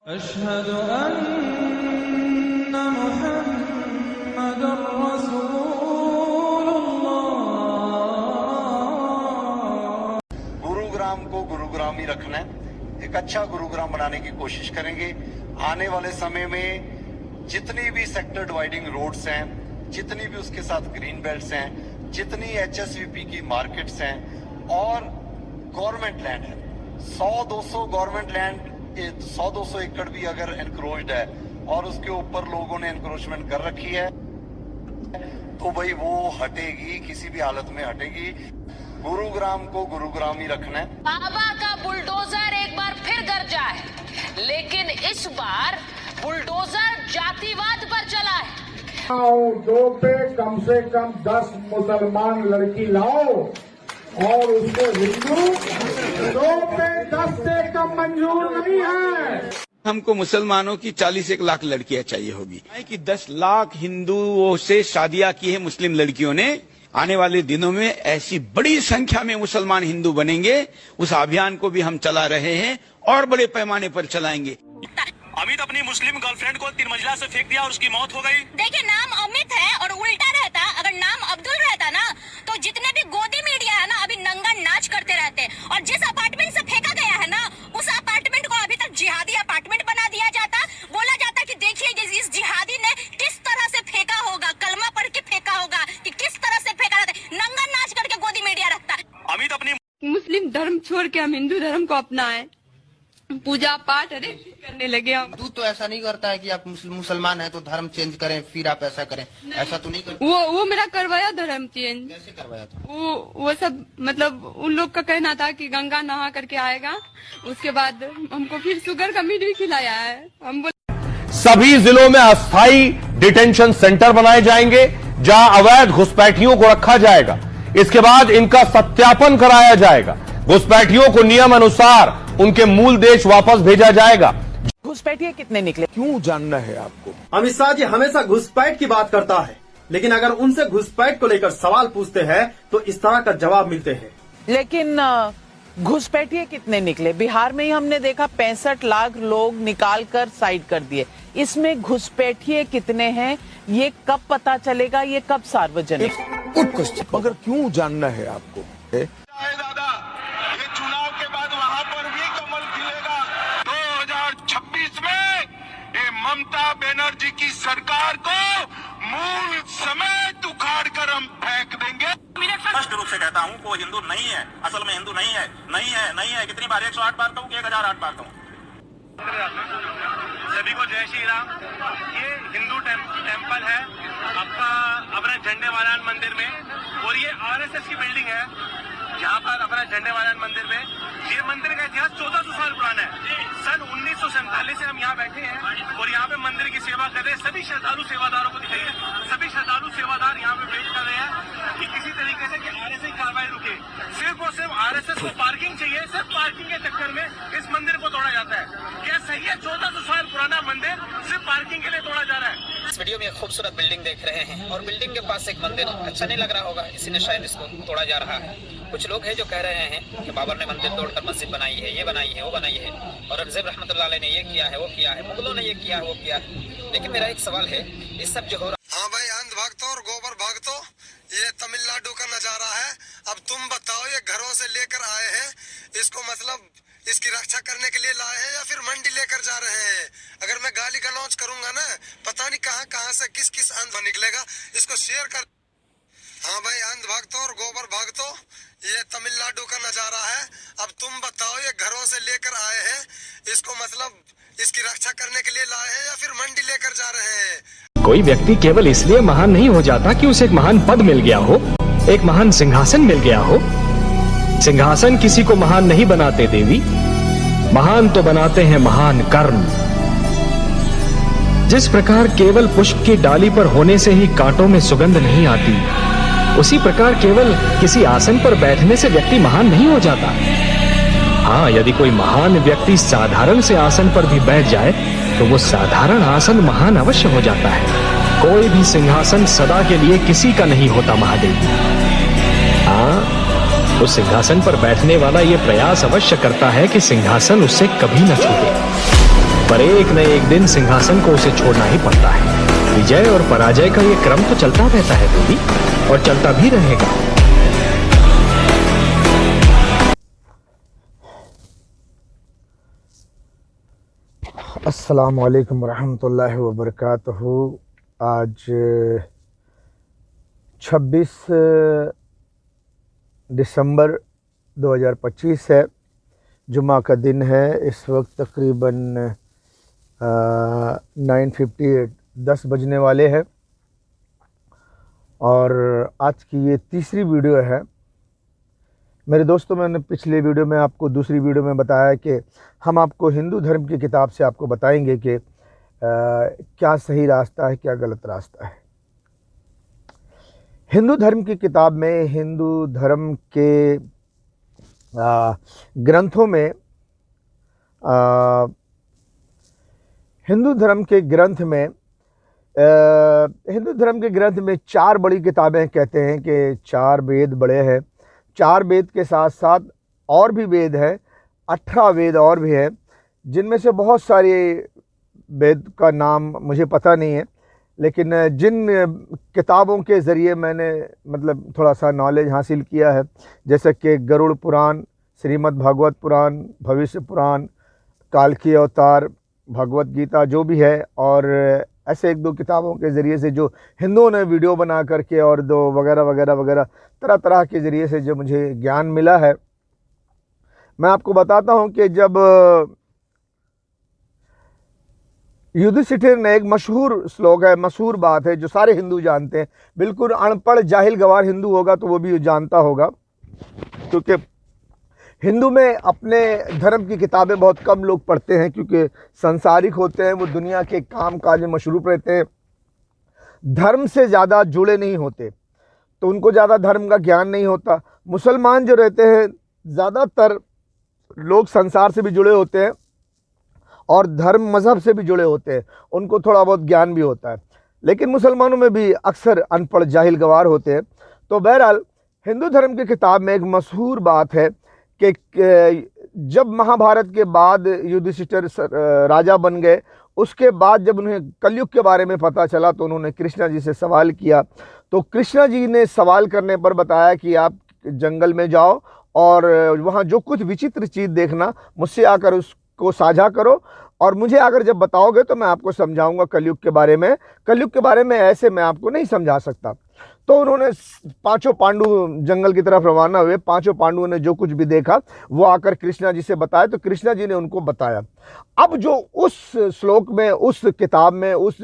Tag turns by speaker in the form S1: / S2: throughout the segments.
S1: अशहदु अन्ना मुहम्मदुर रसूलुल्लाह।
S2: गुरुग्राम को गुरुग्राम ही रखना है, एक अच्छा गुरुग्राम बनाने की कोशिश करेंगे। आने वाले समय में जितनी भी सेक्टर डिवाइडिंग रोड्स हैं, जितनी भी उसके साथ ग्रीन बेल्ट्स हैं, जितनी HSVP की मार्केट्स हैं और गवर्नमेंट लैंड है, 100-200 गवर्नमेंट लैंड, 100-200 एकड़ भी अगर एनक्रोच्ड है और उसके ऊपर लोगों ने एनक्रोचमेंट कर रखी है तो भाई वो हटेगी, किसी भी हालत में हटेगी। गुरुग्राम को गुरुग्राम ही रखना है।
S3: बाबा का बुलडोजर एक बार फिर गरजा है, लेकिन इस बार बुलडोजर जातिवाद पर चला है।
S4: दो पे कम से कम 10 मुसलमान लड़की लाओ और उसको हिंदू 2 पे 10 से कम मंजूर नहीं है।
S5: हमको मुसलमानों की 41 लाख लड़कियां चाहिए होगी कि 10 लाख हिंदुओं से शादियां की है मुस्लिम लड़कियों ने। आने वाले दिनों में ऐसी बड़ी संख्या में मुसलमान हिंदू बनेंगे, उस अभियान को भी हम चला रहे हैं और बड़े पैमाने पर चलाएंगे।
S6: अमित अपनी मुस्लिम गर्लफ्रेंड को 3 मंजिला से फेंक दिया और उसकी मौत हो गई।
S7: देखिए, नाम अमित है और उल्टा रहता, अगर नाम अब्दुल रहता ना तो जितने भी गोदी मीडिया है ना अभी नंगा नाच करते रहते। और जिस अपार्टमेंट से फेंका गया है ना उस अपार्टमेंट को अभी तक जिहादी अपार्टमेंट बना दिया जाता। बोला जाता कि देखिए इस जिहादी ने किस तरह से फेंका होगा, कलमा पढ़ के फेंका होगा कि किस तरह से फेंका रहता। नंगा नाच करके गोदी मीडिया रखता।
S6: अमित अपनी
S8: मुस्लिम धर्म छोड़ के हम हिंदू धर्म को अपनाएं, पूजा पाठ अरे करने लगे।
S9: हिंदू तो ऐसा नहीं करता है कि आप मुसलमान हैं तो धर्म चेंज करें फिर आप ऐसा करें, ऐसा तो नहीं करता।
S8: वो मेरा करवाया धर्म चेंज।
S9: कैसे करवाया था?
S8: वो सब मतलब उन लोग का कहना था कि गंगा नहा करके आएगा, उसके बाद हमको फिर शुगर का मीट भी खिलाया है। हम
S10: सभी जिलों में अस्थायी डिटेंशन सेंटर बनाए जाएंगे जहां अवैध घुसपैठियों को रखा जाएगा। इसके बाद इनका सत्यापन कराया जाएगा। घुसपैठियों को नियम अनुसार उनके मूल देश वापस भेजा जाएगा।
S11: घुसपैठिए कितने निकले, क्यों जानना है आपको?
S12: अमित शाह जी हमेशा घुसपैठ की बात करता है, लेकिन अगर उनसे घुसपैठ को लेकर सवाल पूछते हैं तो इस तरह का जवाब मिलते हैं।
S11: लेकिन घुसपैठिए कितने निकले? बिहार में ही हमने देखा 65 लाख लोग निकाल कर साइड कर दिए। इसमें घुसपैठिए कितने हैं ये कब पता चलेगा, ये कब सार्वजनिक?
S10: मगर क्यों जानना है आपको?
S6: दादा, ये चुनाव के बाद वहाँ पर भी कमल खिलेगा। 2026 में ये ममता बनर्जी की सरकार को मूल समेत उखाड़ कर हम फेंक देंगे। स्पष्ट रूप से कहता हूँ वो हिंदू नहीं है, असल में हिंदू नहीं है, नहीं है, नहीं है। कितनी बार 108 बार कहूँ, 1008 बार कहूँ। सभी को जय श्री राम। ये हिंदू टेम्पल है आपका अपना झंडे वालान मंदिर में, और ये RSS की बिल्डिंग है यहाँ पर अपना झंडे वालान मंदिर में। ये मंदिर का इतिहास 1400 साल पुराना है। सन 1947 से हम यहाँ बैठे हैं और यहाँ पे मंदिर की सेवा कर रहे हैं। सभी श्रद्धालु सेवादारों को दिखाइए, सभी श्रद्धालु सेवादार यहाँ पे वेट कर रहे हैं कि किसी तरीके से कि RSS की कार्रवाई रुके। सिर्फ और सिर्फ RSS को पार्किंग चाहिए, सिर्फ पार्किंग के चक्कर में इस मंदिर को तोड़ा जाता है। क्या सही है? 1400 साल पुराना मंदिर सिर्फ पार्किंग के लिए तोड़ा जा रहा है।
S13: इस वीडियो में एक खूबसूरत बिल्डिंग देख रहे हैं और बिल्डिंग के पास एक मंदिर। अच्छा नहीं लग रहा होगा, इसी ने शायद इसको तोड़ा जा रहा है। कुछ लोग हैं जो कह रहे हैं कि बाबर ने मंदिर तोड़कर मस्जिद बनाई है, ये बनाई है, वो बनाई है, औरंगजेब रहमतुल्लाह अलैह ने ये किया है, वो किया है, मुगलों ने ये किया है, वो किया है। लेकिन मेरा एक सवाल है, इस सब जो हो रहा है।
S2: हाँ भाई, अंध भक्त और गोबर भक्त, ये तमिलनाडु का नजारा है। अब तुम बताओ, ये घरों से लेकर आए हैं, इसको मतलब इसकी रक्षा करने के लिए लाए हैं या फिर मंडी लेकर जा रहे हैं? अगर मैं गाली गलौज करूंगा ना, पता नहीं कहां से किस किस अंध निकलेगा। इसको शेयर कर। हाँ भाई, अंध भक्तों और गोबर भक्तों, ये तमिलनाडु का नजारा है। अब तुम बताओ, ये घरों से लेकर आए हैं, इसको मतलब इसकी रक्षा करने के लिए लाए हैं या फिर मंडी लेकर जा रहे हैं?
S14: कोई व्यक्ति केवल इसलिए महान नहीं हो जाता कि उसे एक महान पद मिल गया हो, एक महान सिंहासन मिल गया हो। सिंहासन किसी को महान नहीं बनाते देवी, महान तो बनाते हैं महान कर्म। जिस प्रकार केवल पुष्प की डाली पर होने से ही कांटों में सुगंध नहीं आती, उसी प्रकार केवल किसी आसन पर बैठने से व्यक्ति महान नहीं हो जाता। हाँ, यदि कोई महान व्यक्ति साधारण से आसन पर भी बैठ जाए तो वो साधारण आसन महान अवश्य हो जाता है। कोई भी सिंहासन सदा के लिए किसी का नहीं होता महादेव। हाँ, उस सिंहासन पर बैठने वाला ये प्रयास अवश्य करता है कि सिंहासन उससे कभी न छूटे। पर एक न एक दिन सिंहासन को उसे छोड़ना ही पड़ता है। विजय और पराजय का ये क्रम तो चलता रहता है दीदी, और चलता भी रहेगा।
S15: अस्सलाम वालेकुम रहमतुल्लाहि व बरकातहू। आज 26 दिसंबर 2025 है, जुमा का दिन है। इस वक्त तकरीबन 9:58 10 बजने वाले हैं और आज की ये तीसरी वीडियो है। मेरे दोस्तों, मैंने पिछले वीडियो में आपको, दूसरी वीडियो में बताया कि हम आपको हिंदू धर्म की किताब से आपको बताएंगे कि क्या सही रास्ता है, क्या गलत रास्ता है। हिंदू धर्म की किताब में, हिंदू धर्म के ग्रंथों में, हिंदू धर्म के ग्रंथ में 4 बड़ी किताबें कहते हैं कि 4 वेद बड़े हैं। 4 वेद के साथ साथ और भी वेद हैं, 18 वेद और भी हैं, जिनमें से बहुत सारे वेद का नाम मुझे पता नहीं है, लेकिन जिन किताबों के ज़रिए मैंने मतलब थोड़ा सा नॉलेज हासिल किया है, जैसे कि गरुड़ पुराण, श्रीमद् भागवत पुराण, भविष्य पुराण, काल्की अवतार, भगवत गीता जो भी है, और ऐसे 1-2 किताबों के ज़रिए से जो हिंदुओं ने वीडियो बना करके और दो वगैरह वगैरह वगैरह तरह तरह के ज़रिए से जो मुझे ज्ञान मिला है, मैं आपको बताता हूं कि जब युधिष्ठिर ने, एक मशहूर श्लोक है, मशहूर बात है जो सारे हिंदू जानते हैं, बिल्कुल अनपढ़ जाहिल गवार हिंदू होगा तो वो भी जानता होगा, क्योंकि हिंदू में अपने धर्म की किताबें बहुत कम लोग पढ़ते हैं, क्योंकि संसारिक होते हैं, वो दुनिया के काम काज में मशरूफ़ रहते हैं, धर्म से ज़्यादा जुड़े नहीं होते, तो उनको ज़्यादा धर्म का ज्ञान नहीं होता। मुसलमान जो रहते हैं, ज़्यादातर लोग संसार से भी जुड़े होते हैं और धर्म मज़हब से भी जुड़े होते हैं, उनको थोड़ा बहुत ज्ञान भी होता है, लेकिन मुसलमानों में भी अक्सर अनपढ़ जाहिल गवार होते हैं। तो बहरहाल हिंदू धर्म की किताब में एक मशहूर बात है कि जब महाभारत के बाद युधिष्ठिर राजा बन गए, उसके बाद जब उन्हें कलयुग के बारे में पता चला तो उन्होंने कृष्णा जी से सवाल किया। तो कृष्णा जी ने सवाल करने पर बताया कि आप जंगल में जाओ और वहाँ जो कुछ विचित्र चीज़ देखना, मुझसे आकर उसको साझा करो, और मुझे अगर जब बताओगे तो मैं आपको समझाऊंगा कलयुग के बारे में। कलयुग के बारे में ऐसे मैं आपको नहीं समझा सकता। तो उन्होंने 5 पांडु जंगल की तरफ रवाना हुए। 5 पांडुओं ने जो कुछ भी देखा वो आकर कृष्णा जी से बताया, तो कृष्णा जी ने उनको बताया। अब जो उस श्लोक में, उस किताब में, उस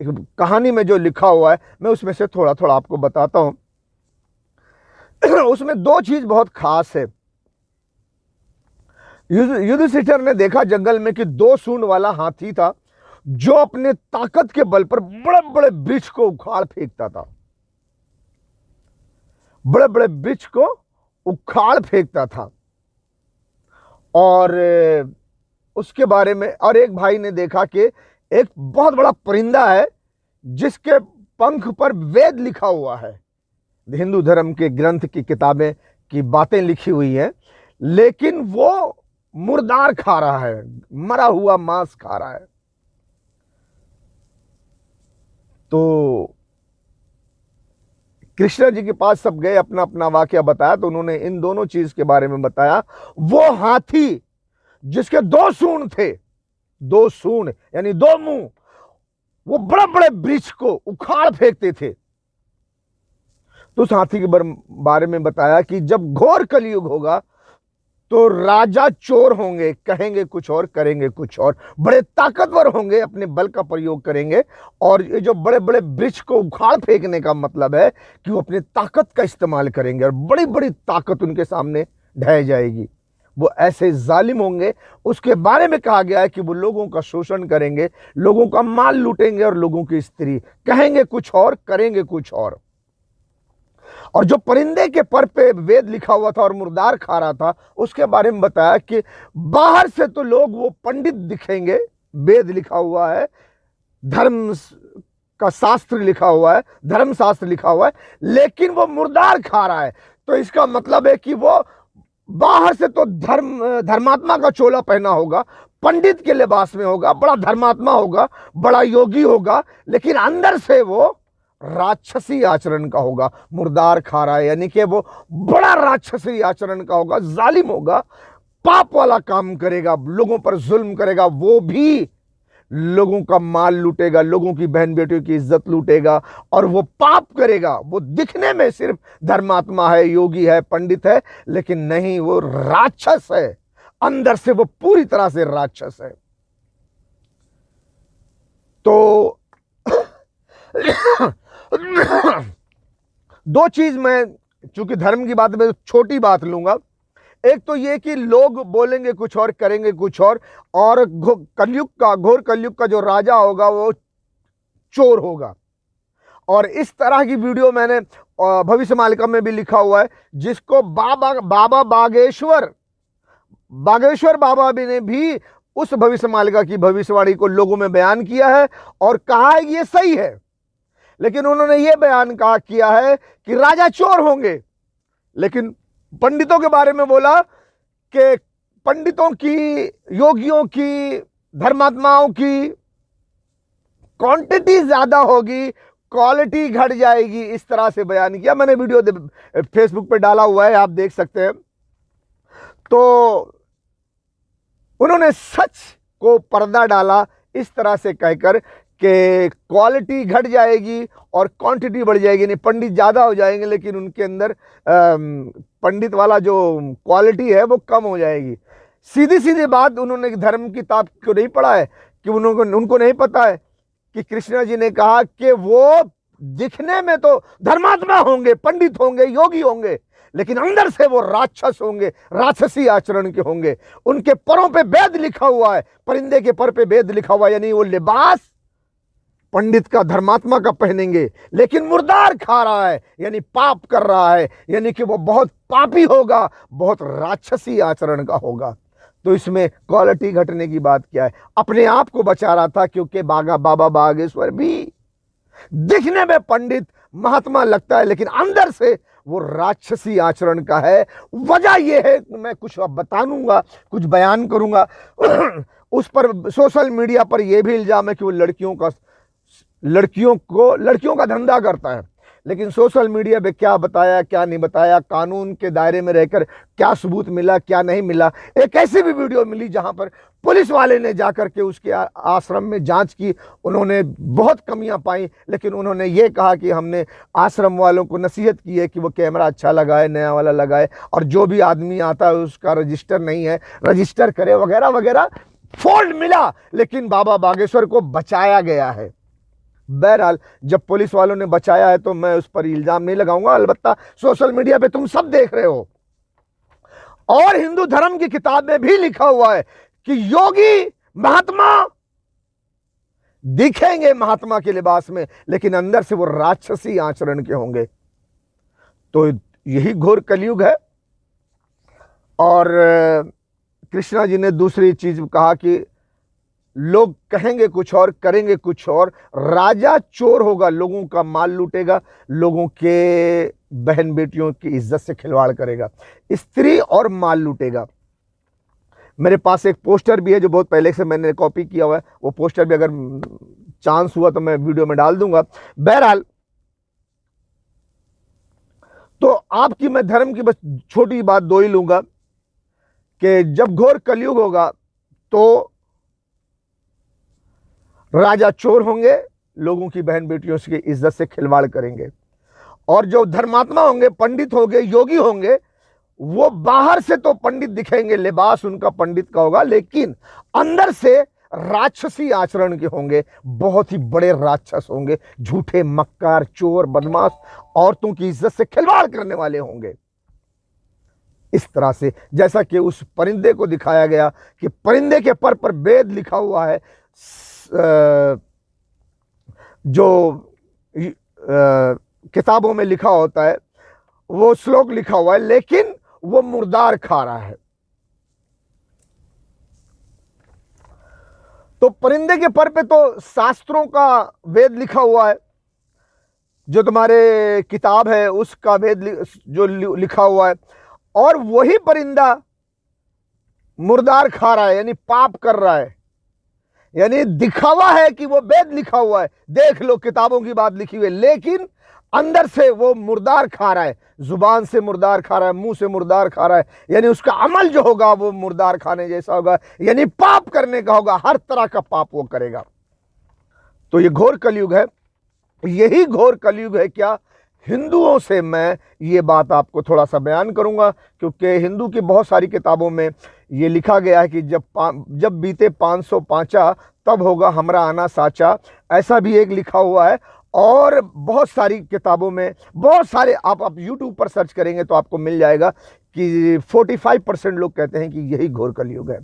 S15: कहानी में जो लिखा हुआ है, मैं उसमें से थोड़ा थोड़ा आपको बताता हूँ। उसमें 2 चीज़ बहुत खास है। युधिष्ठिर ने देखा जंगल में कि 2 सूंड वाला हाथी था, जो अपने ताकत के बल पर बड़े बड़े वृक्ष को उखाड़ फेंकता था, बड़े बड़े वृक्ष को उखाड़ फेंकता था। और उसके बारे में और एक भाई ने देखा कि एक बहुत बड़ा परिंदा है जिसके पंख पर वेद लिखा हुआ है। हिंदू धर्म के ग्रंथ की किताबें की बातें लिखी हुई हैं, लेकिन वो मुर्दार खा रहा है, मरा हुआ मांस खा रहा है। तो कृष्णा जी के पास सब गए, अपना अपना वाकया बताया, तो उन्होंने इन दोनों चीज के बारे में बताया। वो हाथी जिसके 2 सूंड थे, 2 सूंड यानी 2 मुंह, वो बड़े बड़े वृक्ष को उखाड़ फेंकते थे। तो उस हाथी के बारे में बताया कि जब घोर कलयुग होगा तो राजा चोर होंगे, कहेंगे कुछ और करेंगे कुछ और, बड़े ताकतवर होंगे, अपने बल का प्रयोग करेंगे, और ये जो बड़े बड़े वृक्ष को उखाड़ फेंकने का मतलब है कि वो अपनी ताकत का इस्तेमाल करेंगे और बड़ी बड़ी ताकत उनके सामने ढह जाएगी। वो ऐसे जालिम होंगे। उसके बारे में कहा गया है कि वो लोगों का शोषण करेंगे, लोगों का माल लूटेंगे और लोगों की स्त्री, कहेंगे कुछ और करेंगे कुछ और। और जो परिंदे के पर पे वेद लिखा हुआ था और मुर्दार खा रहा था, उसके बारे में बताया कि बाहर से तो लोग वो पंडित दिखेंगे, वेद लिखा हुआ है, धर्म का शास्त्र लिखा हुआ है, धर्मशास्त्र लिखा हुआ है, लेकिन वो मुर्दार खा रहा है। तो इसका मतलब है कि वो बाहर से तो धर्मात्मा का चोला पहना होगा, पंडित के लिबास में होगा, बड़ा धर्मात्मा होगा, बड़ा योगी होगा, लेकिन अंदर से वो राक्षसी आचरण का होगा, मुर्दार खा रहा है, यानी कि वो बड़ा राक्षसी आचरण का होगा, जालिम होगा, पाप वाला काम करेगा, लोगों पर जुल्म करेगा, वो भी लोगों का माल लूटेगा, लोगों की बहन बेटियों की इज्जत लूटेगा, और वो पाप करेगा। वो दिखने में सिर्फ धर्मात्मा है, योगी है, पंडित है, लेकिन नहीं, वो राक्षस है, अंदर से वो पूरी तरह से राक्षस है। तो दो चीज मैं, चूंकि धर्म की बात में छोटी बात लूंगा, एक तो ये कि लोग बोलेंगे कुछ और करेंगे कुछ और कलयुग का, घोर कलयुग का जो राजा होगा वो चोर होगा। और इस तरह की वीडियो मैंने भविष्य मालिका में भी लिखा हुआ है, जिसको बाबा बागेश्वर बाबा ने भी उस भविष्य मालिका की भविष्यवाणी को लोगों में बयान किया है और कहा है ये सही है। लेकिन उन्होंने ये बयान किया है कि राजा चोर होंगे, लेकिन पंडितों के बारे में बोला कि पंडितों की, योगियों की, धर्मात्माओं की क्वांटिटी ज्यादा होगी, क्वालिटी घट जाएगी, इस तरह से बयान किया। मैंने वीडियो फेसबुक पे डाला हुआ है, आप देख सकते हैं। तो उन्होंने सच को पर्दा डाला इस तरह से कहकर कि क्वालिटी घट जाएगी और क्वांटिटी बढ़ जाएगी, नहीं पंडित ज़्यादा हो जाएंगे लेकिन उनके अंदर पंडित वाला जो क्वालिटी है वो कम हो जाएगी। सीधी सीधी बात, उन्होंने धर्म की किताब को नहीं पढ़ा है कि उनको नहीं पता है कि कृष्णा जी ने कहा कि वो दिखने में तो धर्मात्मा होंगे, पंडित होंगे, योगी होंगे, लेकिन अंदर से वो राक्षस होंगे, राक्षसी आचरण के होंगे। उनके परों पे वेद लिखा हुआ है, परिंदे के पर पे वेद लिखा हुआ है, यानी वो लिबास पंडित का, धर्मात्मा का पहनेंगे, लेकिन मुर्दार खा रहा है, यानी पाप कर रहा है, यानी कि वो बहुत पापी होगा, बहुत राक्षसी आचरण का होगा। तो इसमें क्वालिटी घटने की बात क्या है? अपने आप को बचा रहा था, क्योंकि बाबा बागेश्वर भी दिखने में पंडित महात्मा लगता है, लेकिन अंदर से वो राक्षसी आचरण का है। वजह यह है, मैं कुछ अब बताऊंगा, कुछ बयान करूंगा उस पर सोशल मीडिया पर यह भी इल्जाम है कि वो लड़कियों का धंधा करता है, लेकिन सोशल मीडिया पे क्या बताया क्या नहीं बताया, कानून के दायरे में रहकर क्या सबूत मिला क्या नहीं मिला। एक ऐसी भी वीडियो मिली जहां पर पुलिस वाले ने जाकर के उसके आश्रम में जांच की, उन्होंने बहुत कमियां पाई, लेकिन उन्होंने ये कहा कि हमने आश्रम वालों को नसीहत की है कि वो कैमरा अच्छा लगाए, नया वाला लगाए, और जो भी आदमी आता है उसका रजिस्टर नहीं है, रजिस्टर करे, वगैरह वगैरह। फॉल्ट मिला, लेकिन बाबा बागेश्वर को बचाया गया है। बहरहाल जब पुलिस वालों ने बचाया है तो मैं उस पर इल्जाम नहीं लगाऊंगा, अलबत्ता सोशल मीडिया पे तुम सब देख रहे हो, और हिंदू धर्म की किताब में भी लिखा हुआ है कि योगी महात्मा दिखेंगे महात्मा के लिबास में, लेकिन अंदर से वो राक्षसी आचरण के होंगे। तो यही घोर कलयुग है। और कृष्णा जी ने दूसरी चीज कहा कि लोग कहेंगे कुछ और करेंगे कुछ और, राजा चोर होगा, लोगों का माल लूटेगा, लोगों के बहन बेटियों की इज्जत से खिलवाड़ करेगा, स्त्री और माल लूटेगा। मेरे पास एक पोस्टर भी है जो बहुत पहले से मैंने कॉपी किया हुआ है, वो पोस्टर भी अगर चांस हुआ तो मैं वीडियो में डाल दूंगा। बहरहाल तो आपकी मैं धर्म की बस छोटी बात दो ही लूंगा कि जब घोर कलयुग होगा तो राजा चोर होंगे, लोगों की बहन बेटियों की इज्जत से खिलवाड़ करेंगे, और जो धर्मात्मा होंगे, पंडित होंगे, योगी होंगे, वो बाहर से तो पंडित दिखेंगे, लिबास उनका पंडित का होगा, लेकिन अंदर से राक्षसी आचरण के होंगे, बहुत ही बड़े राक्षस होंगे, झूठे, मक्कार, चोर, बदमाश, औरतों की इज्जत से खिलवाड़ करने वाले होंगे। इस तरह से जैसा कि उस परिंदे को दिखाया गया कि परिंदे के पर वेद लिखा हुआ है, जो किताबों में लिखा होता है वो श्लोक लिखा हुआ है, लेकिन वो मुर्दार खा रहा है। तो परिंदे के पर पे तो शास्त्रों का वेद लिखा हुआ है, जो तुम्हारे किताब है उसका वेद जो लिखा हुआ है, और वही परिंदा मुर्दार खा रहा है, यानी पाप कर रहा है, यानी दिखावा है कि वो वेद लिखा हुआ है, देख लो किताबों की बात लिखी हुई है, लेकिन अंदर से वो मुर्दार खा रहा है, जुबान से मुर्दार खा रहा है, मुंह से मुर्दार खा रहा है, यानी उसका अमल जो होगा वो मुर्दार खाने जैसा होगा, यानी पाप करने का होगा, हर तरह का पाप वो करेगा। तो ये घोर कलयुग है। यही घोर कलयुग है क्या? हिंदुओं से मैं ये बात आपको थोड़ा सा बयान करूंगा, क्योंकि हिंदू की बहुत सारी किताबों में ये लिखा गया है कि जब बीते 500 पांचा तब होगा हमरा आना साचा, ऐसा भी एक लिखा हुआ है। और बहुत सारी किताबों में, बहुत सारे आप YouTube पर सर्च करेंगे तो आपको मिल जाएगा कि 45% लोग कहते हैं कि यही घोर कलयुग है,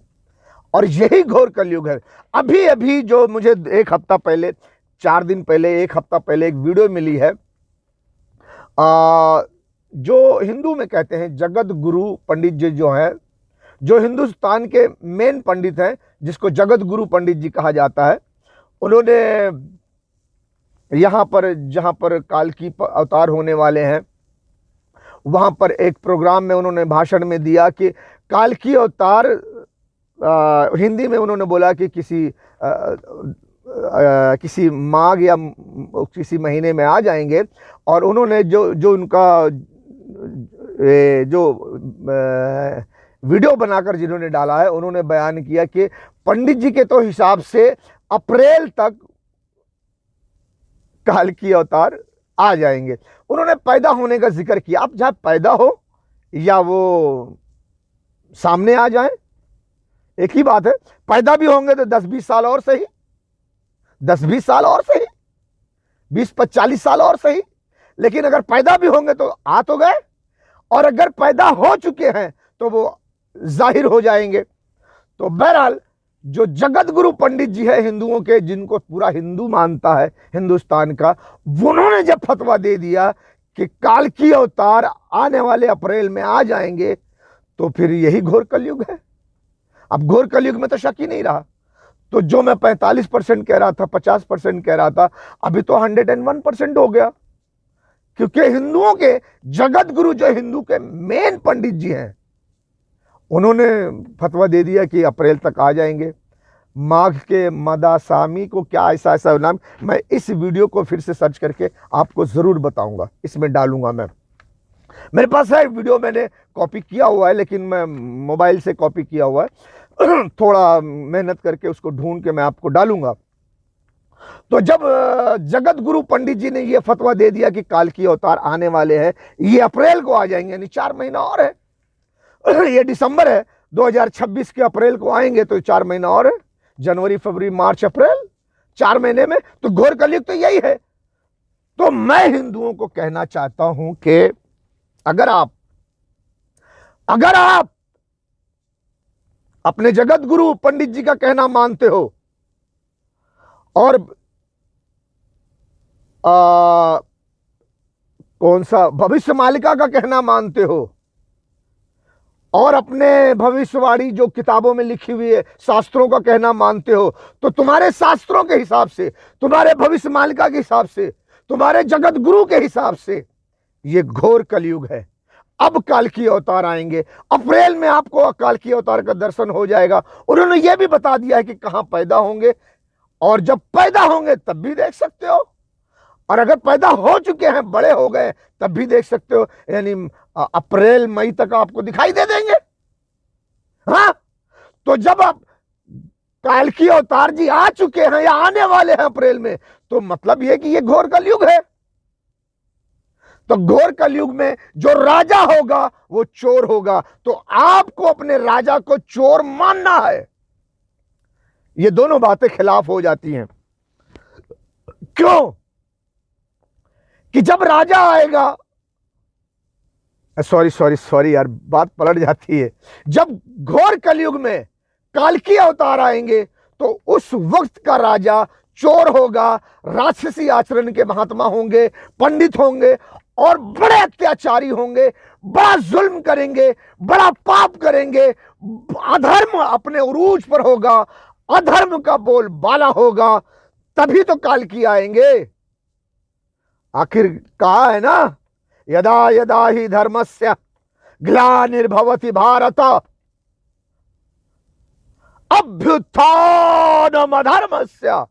S15: और यही घोर कलयुग है। अभी अभी जो मुझे एक हफ्ता पहले, 4 दिन पहले, एक हफ्ता पहले एक वीडियो मिली है, जो हिंदू में कहते हैं जगत गुरु पंडित जी जो हैं, जो हिंदुस्तान के मेन पंडित हैं, जिसको जगत गुरु पंडित जी कहा जाता है, उन्होंने यहाँ पर जहाँ पर काल की अवतार होने वाले हैं, वहाँ पर एक प्रोग्राम में उन्होंने भाषण में दिया कि काल की अवतार, हिंदी में उन्होंने बोला कि किसी माघ या किसी महीने में आ जाएंगे। और उन्होंने जो उनका जो वीडियो बनाकर जिन्होंने डाला है, उन्होंने बयान किया कि पंडित जी के तो हिसाब से अप्रैल तक काल की अवतार आ जाएंगे। उन्होंने पैदा होने का जिक्र किया। अब जहाँ पैदा हो या वो सामने आ जाए, एक ही बात है। पैदा भी होंगे तो 10-20 साल और सही, 10-20 साल और सही, 20-40 साल और सही, लेकिन अगर पैदा भी होंगे तो आ तो गए, और अगर पैदा हो चुके हैं तो वो जाहिर हो जाएंगे। तो बहरहाल जो जगत गुरु पंडित जी है हिंदुओं के, जिनको पूरा हिंदू मानता है हिंदुस्तान का, उन्होंने जब फतवा दे दिया कि काल की अवतार आने वाले अप्रैल में आ जाएंगे, तो फिर यही घोर कलयुग है। अब घोर कलयुग में तो शक ही नहीं रहा। तो जो मैं 45% कह रहा था, 50% कह रहा था, अभी तो 101% हो गया, क्योंकि हिंदुओं के जगत गुरु जो हिंदू के मेन पंडित जी हैं, उन्होंने फतवा दे दिया कि अप्रैल तक आ जाएंगे। माघ के मदासामी को क्या ऐसा नाम, मैं इस वीडियो को फिर से सर्च करके आपको ज़रूर बताऊंगा, इसमें डालूंगा। मैं मेरे पास है वीडियो, मैंने कॉपी किया हुआ है, लेकिन मैं मोबाइल से कॉपी किया हुआ है, थोड़ा मेहनत करके उसको ढूंढ के मैं आपको डालूंगा। तो जब जगत गुरु पंडित जी ने ये फतवा दे दिया कि काल की अवतार आने वाले हैं, ये अप्रैल को आ जाएंगे, यानी 4 महीना और है। ये दिसंबर है, 2026 के अप्रैल को आएंगे, तो 4 महीना और है, जनवरी, फरवरी, मार्च, अप्रैल, 4 महीने में। तो घोर कलयुग तो यही है। तो मैं हिंदुओं को कहना चाहता हूं कि अगर आप अपने जगत गुरु पंडित जी का कहना मानते हो, और कौन सा भविष्य मालिका का कहना मानते हो, और अपने भविष्यवाणी जो किताबों में लिखी हुई है, शास्त्रों का कहना मानते हो, तो तुम्हारे शास्त्रों के हिसाब से, तुम्हारे भविष्य मालिका के हिसाब से, तुम्हारे जगत गुरु के हिसाब से ये घोर कलयुग है। अब काल की अवतार आएंगे, अप्रैल में आपको काल की अवतार का दर्शन हो जाएगा। उन्होंने ये भी बता दिया है कि कहां पैदा होंगे, और जब पैदा होंगे तब भी देख सकते हो, और अगर पैदा हो चुके हैं, बड़े हो गए, तब भी देख सकते हो। यानी अप्रैल मई तक आपको दिखाई दे देंगे। हाँ, तो जब आप काल की अवतार जी आ चुके हैं या आने वाले हैं अप्रैल में, तो मतलब यह कि यह घोर कलयुग है। तो घोर कलयुग में जो राजा होगा वो चोर होगा, तो आपको अपने राजा को चोर मानना है। ये दोनों बातें खिलाफ हो जाती हैं। क्यों? कि जब राजा आएगा, सॉरी यार, बात पलट जाती है। जब घोर कलयुग में काल की अवतार आएंगे, तो उस वक्त का राजा चोर होगा, राक्षसी आचरण के महात्मा होंगे, पंडित होंगे, और बड़े अत्याचारी होंगे, बड़ा जुल्म करेंगे, बड़ा पाप करेंगे, अधर्म अपने उरूज पर होगा, अधर्म का बोल बाला होगा, तभी तो काल की आएंगे। आखिर कहा है ना, यदा यदा ही धर्मस्य ग्लानिर्भवति भारत, अभ्युत्थानम अधर्मस्य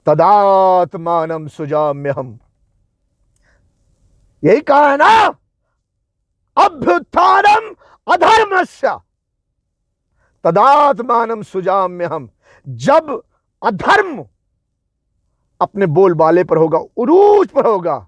S15: तदात्मानम सुजाम्यहम। यही कहा है ना, अभ्युत्थानम अधर्मस्य तदात्मानम सुजाम्यहम। जब अधर्म अपने बोलबाले पर होगा, उरूज पर होगा,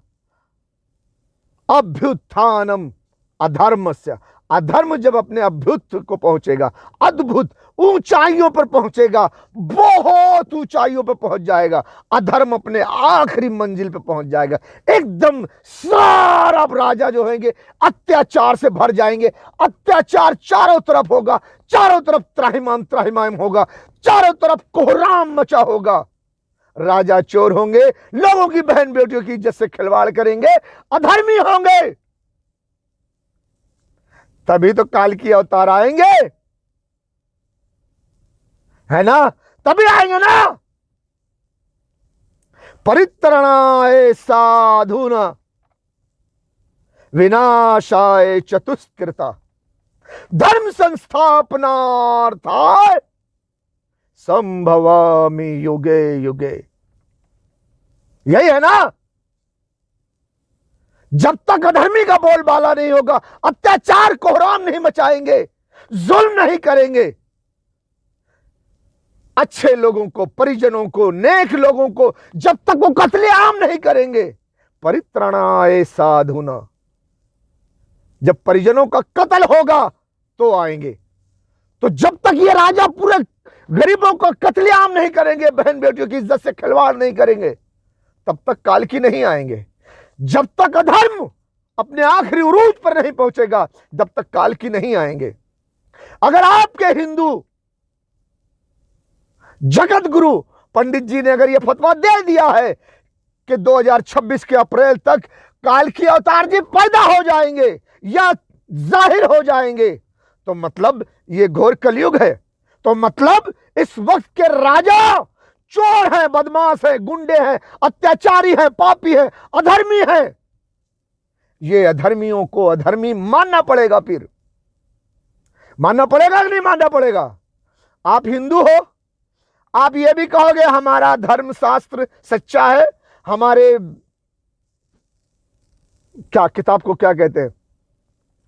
S15: अभ्युत्थानम अधर्मस्य, अधर्म जब अपने अभ्युत्थ को पहुंचेगा, अद्भुत ऊंचाइयों पर पहुंचेगा, बहुत ऊंचाइयों पर पहुंच जाएगा, अधर्म अपने आखिरी मंजिल पर पहुंच जाएगा। एकदम सारा राजा जो होंगे अत्याचार से भर जाएंगे, अत्याचार चारों तरफ होगा, चारों तरफ त्राहिमाम त्राहिमाम होगा, चारों तरफ कोहराम मचा होगा। राजा चोर होंगे, लोगों की बहन बेटियों की इज्जत से खिलवाड़ करेंगे, अधर्मी होंगे। तभी तो काल की अवतार आएंगे, है ना, तभी आएंगे ना। परित्रणाय साधुना विनाशाय चतुष्कृता धर्म संस्थापनार्थाय संभवामि युगे युगे। यही है ना, जब तक अधर्मी का बोलबाला नहीं होगा, अत्याचार कोहराम नहीं मचाएंगे, जुल्म नहीं करेंगे, अच्छे लोगों को, परिजनों को, नेक लोगों को जब तक वो कत्लेआम नहीं करेंगे, परित्रणाय साधुना, जब परिजनों का कत्ल होगा तो आएंगे। तो जब तक ये राजा पूरे गरीबों को कत्लेआम नहीं करेंगे, बहन बेटियों की इज्जत से खिलवाड़ नहीं करेंगे, तब तक काल की नहीं आएंगे। जब तक अधर्म अपने आखिरी उरूज पर नहीं पहुंचेगा, जब तक काल की नहीं आएंगे। अगर आपके हिंदू जगत गुरु पंडित जी ने अगर यह फतवा दे दिया है कि 2026 के अप्रैल तक काल की अवतार जी पैदा हो जाएंगे या जाहिर हो जाएंगे, तो मतलब ये घोर कलयुग है। तो मतलब इस वक्त के राजा चोर हैं, बदमाश हैं, गुंडे हैं, अत्याचारी हैं, पापी हैं, अधर्मी हैं। ये अधर्मियों को अधर्मी मानना पड़ेगा। फिर मानना पड़ेगा कि नहीं मानना पड़ेगा? आप हिंदू हो, आप ये भी कहोगे हमारा धर्म शास्त्र सच्चा है, हमारे क्या किताब को क्या कहते हैं,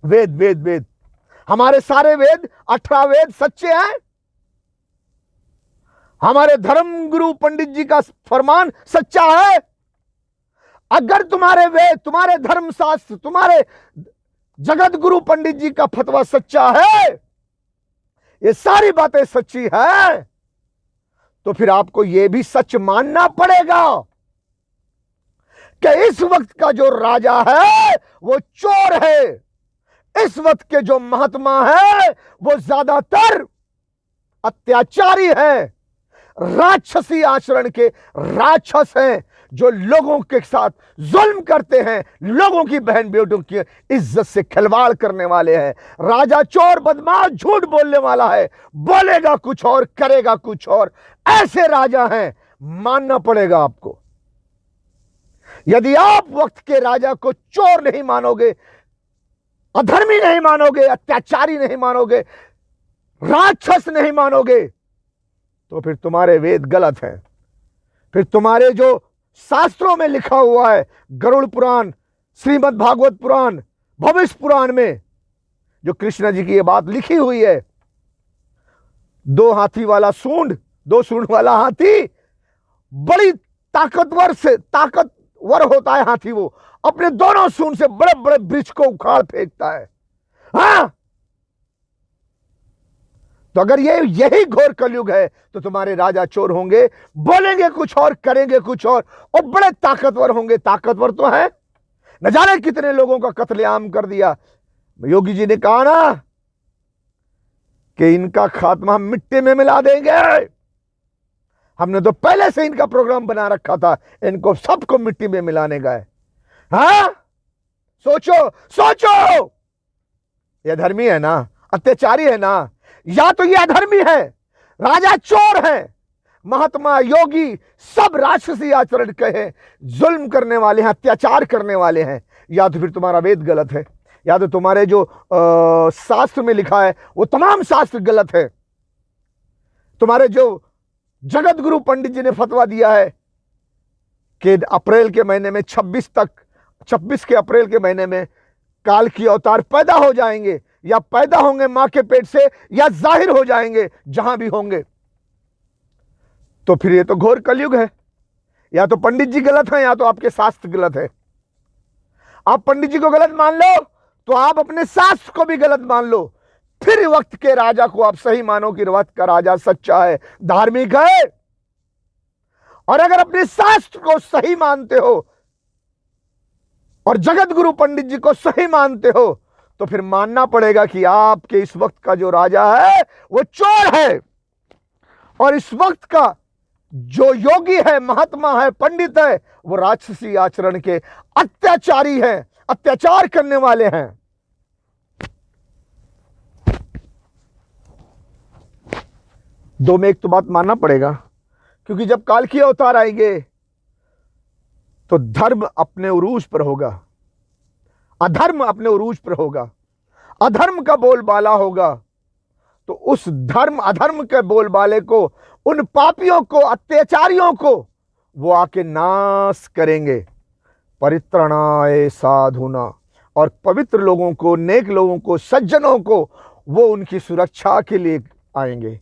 S15: वेद वेद वेद, हमारे सारे वेद 18 वेद सच्चे हैं, हमारे धर्म गुरु पंडित जी का फरमान सच्चा है। अगर तुम्हारे वेद, तुम्हारे धर्म शास्त्र, तुम्हारे जगत गुरु पंडित जी का फतवा सच्चा है, ये सारी बातें सच्ची है, तो फिर आपको यह भी सच मानना पड़ेगा कि इस वक्त का जो राजा है वो चोर है, इस वक्त के जो महात्मा है वो ज्यादातर अत्याचारी है, राक्षसी आचरण के राक्षस हैं, जो लोगों के साथ जुल्म करते हैं, लोगों की बहन बेटियों की इज्जत से खिलवाड़ करने वाले हैं। राजा चोर, बदमाश, झूठ बोलने वाला है, बोलेगा कुछ और करेगा कुछ और, ऐसे राजा हैं, मानना पड़ेगा आपको। यदि आप वक्त के राजा को चोर नहीं मानोगे, अधर्मी नहीं मानोगे, अत्याचारी नहीं मानोगे, राक्षस नहीं मानोगे, तो फिर तुम्हारे वेद गलत हैं। फिर तुम्हारे जो शास्त्रों में लिखा हुआ है, गरुड़ पुराण, श्रीमद् भागवत पुराण, भविष्य पुराण में जो कृष्ण जी की ये बात लिखी हुई है, 2 हाथी वाला सूंड, 2 सूंड वाला हाथी, बड़ी ताकतवर होता है हाथी, वो अपने दोनों सूंड से बड़े बड़े वृक्ष को उखाड़ फेंकता है। हाँ, तो अगर यही घोर कलयुग है तो तुम्हारे राजा चोर होंगे, बोलेंगे कुछ और करेंगे कुछ और बड़े ताकतवर होंगे। ताकतवर तो है, न जाने कितने लोगों का कत्लेआम कर दिया। योगी जी ने कहा ना कि इनका खात्मा हम मिट्टी में मिला देंगे। हमने तो पहले से इनका प्रोग्राम बना रखा था, इनको सबको मिट्टी में मिलाने का है। हाँ, सोचो सोचो, ये धर्मी है ना, अत्याचारी है ना, या तो ये अधर्मी है, राजा चोर है, महात्मा योगी सब राक्षसी आचरण के हैं, जुल्म करने वाले हैं, अत्याचार करने वाले हैं, या तो फिर तुम्हारा वेद गलत है, या तो तुम्हारे जो शास्त्र में लिखा है वो तमाम शास्त्र गलत है। तुम्हारे जो जगत गुरु पंडित जी ने फतवा दिया है कि अप्रैल के महीने में 26 के अप्रैल के महीने में काल की अवतार पैदा हो जाएंगे, या पैदा होंगे मां के पेट से, या जाहिर हो जाएंगे जहां भी होंगे, तो फिर ये तो घोर कलयुग है। या तो पंडित जी गलत हैं या तो आपके शास्त्र गलत है। आप पंडित जी को गलत मान लो तो आप अपने शास्त्र को भी गलत मान लो। फिर वक्त के राजा को आप सही मानो कि वक्त का राजा सच्चा है, धार्मिक है। और अगर अपने शास्त्र को सही मानते हो और जगत गुरु पंडित जी को सही मानते हो तो फिर मानना पड़ेगा कि आपके इस वक्त का जो राजा है वो चोर है, और इस वक्त का जो योगी है, महात्मा है, पंडित है, वो राक्षसी आचरण के अत्याचारी हैं, अत्याचार करने वाले हैं। दो में एक तो बात मानना पड़ेगा, क्योंकि जब काल की अवतार आएंगे तो धर्म अपने उरूज पर होगा, अधर्म अपने उरूज पर होगा, अधर्म का बोलबाला होगा। तो उस अधर्म के बोलबाले को, उन पापियों को, अत्याचारियों को वो आके नाश करेंगे। परित्रणाय साधुना, और पवित्र लोगों को, नेक लोगों को, सज्जनों को वो उनकी सुरक्षा के लिए आएंगे।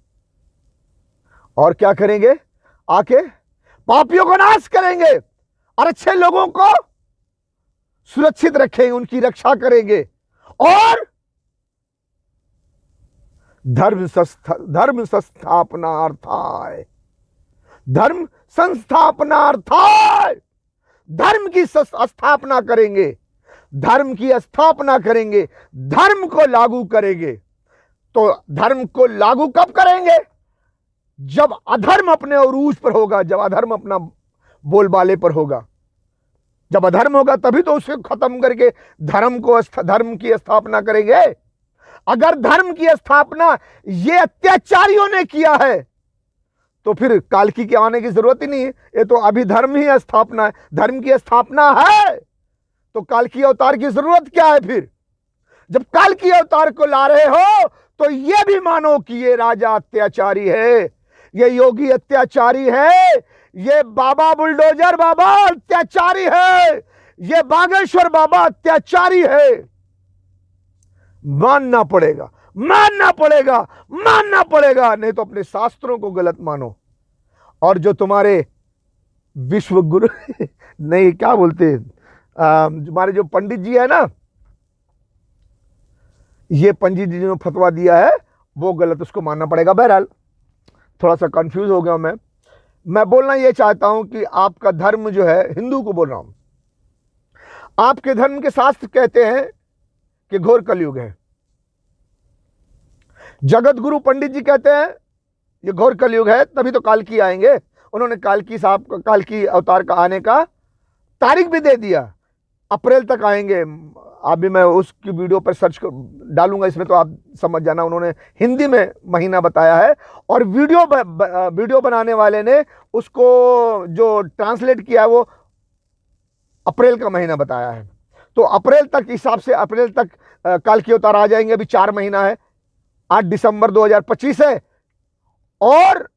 S15: और क्या करेंगे? आके पापियों को नाश करेंगे और अच्छे लोगों को सुरक्षित रखेंगे, उनकी रक्षा करेंगे। और धर्म संस्थापनार्थाय, धर्म संस्थापनार्थाय, धर्म की स्थापना करेंगे, धर्म की स्थापना करेंगे, धर्म को लागू करेंगे। तो धर्म को लागू कब करेंगे? जब अधर्म अपने उरूज पर होगा, जब अधर्म अपना बोलबाले पर होगा। जब अधर्म होगा तभी तो उसे खत्म करके धर्म की स्थापना करेंगे। अगर धर्म की स्थापना ये अत्याचारियों ने किया है तो फिर कालकी के आने की जरूरत ही नहीं है। ये तो अभी धर्म ही स्थापना है, धर्म की स्थापना है तो कालकी अवतार की जरूरत क्या है? फिर जब कालकी अवतार को ला रहे हो तो ये भी मानो कि ये राजा अत्याचारी है, ये योगी अत्याचारी है, ये बाबा बुलडोजर बाबा अत्याचारी है, ये बागेश्वर बाबा अत्याचारी है। मानना पड़ेगा, मानना पड़ेगा, मानना पड़ेगा, नहीं तो अपने शास्त्रों को गलत मानो। और जो तुम्हारे विश्व गुरु नहीं क्या बोलते, तुम्हारे जो पंडित जी है ना, ये पंडित जी ने फतवा दिया है वो गलत, उसको मानना पड़ेगा। बहरहाल थोड़ा सा कंफ्यूज हो गया मैं बोलना ये चाहता हूं कि आपका धर्म जो है, हिंदू को बोल रहा हूं, आपके धर्म के शास्त्र कहते हैं कि घोर कलयुग है। जगत गुरु पंडित जी कहते हैं ये घोर कलयुग है, तभी तो कालकी आएंगे। उन्होंने कालकी अवतार का आने का तारीख भी दे दिया, अप्रैल तक आएंगे। अभी मैं उसकी वीडियो पर सर्च डालूंगा, इसमें तो आप समझ जाना। उन्होंने हिंदी में महीना बताया है और वीडियो बनाने वाले ने उसको जो ट्रांसलेट किया है वो अप्रैल का महीना बताया है। तो अप्रैल तक हिसाब से अप्रैल तक कालकी अवतार आ जाएंगे। अभी 4 महीना है, 8 दिसंबर 2025 है और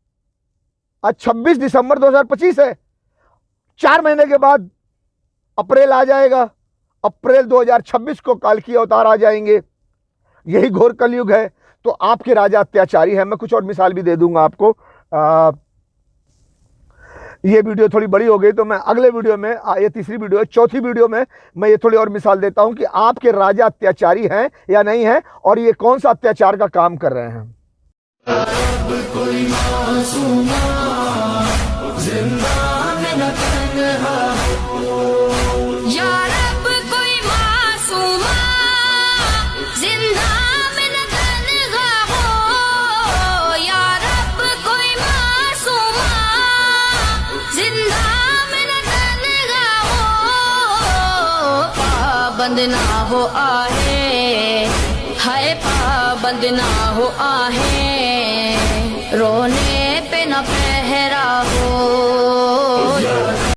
S15: आज 26 दिसंबर 2025 है। 4 महीने के बाद अप्रैल आ जाएगा, अप्रैल 2026 को कालकी अवतार आ जाएंगे। यही घोर कलयुग है। तो आपके राजा अत्याचारी है। मैं कुछ और मिसाल भी दे दूंगा आपको। ये वीडियो थोड़ी बड़ी हो गई तो मैं अगले वीडियो में, ये तीसरी वीडियो है, चौथी वीडियो में मैं ये थोड़ी और मिसाल देता हूं कि आपके राजा अत्याचारी हैं या नहीं है और ये कौन सा अत्याचार का काम कर रहे हैं।
S16: पाबंद ना हो आहे, हाय पाबंद ना हो आहे, रोने पे न पहरा हो।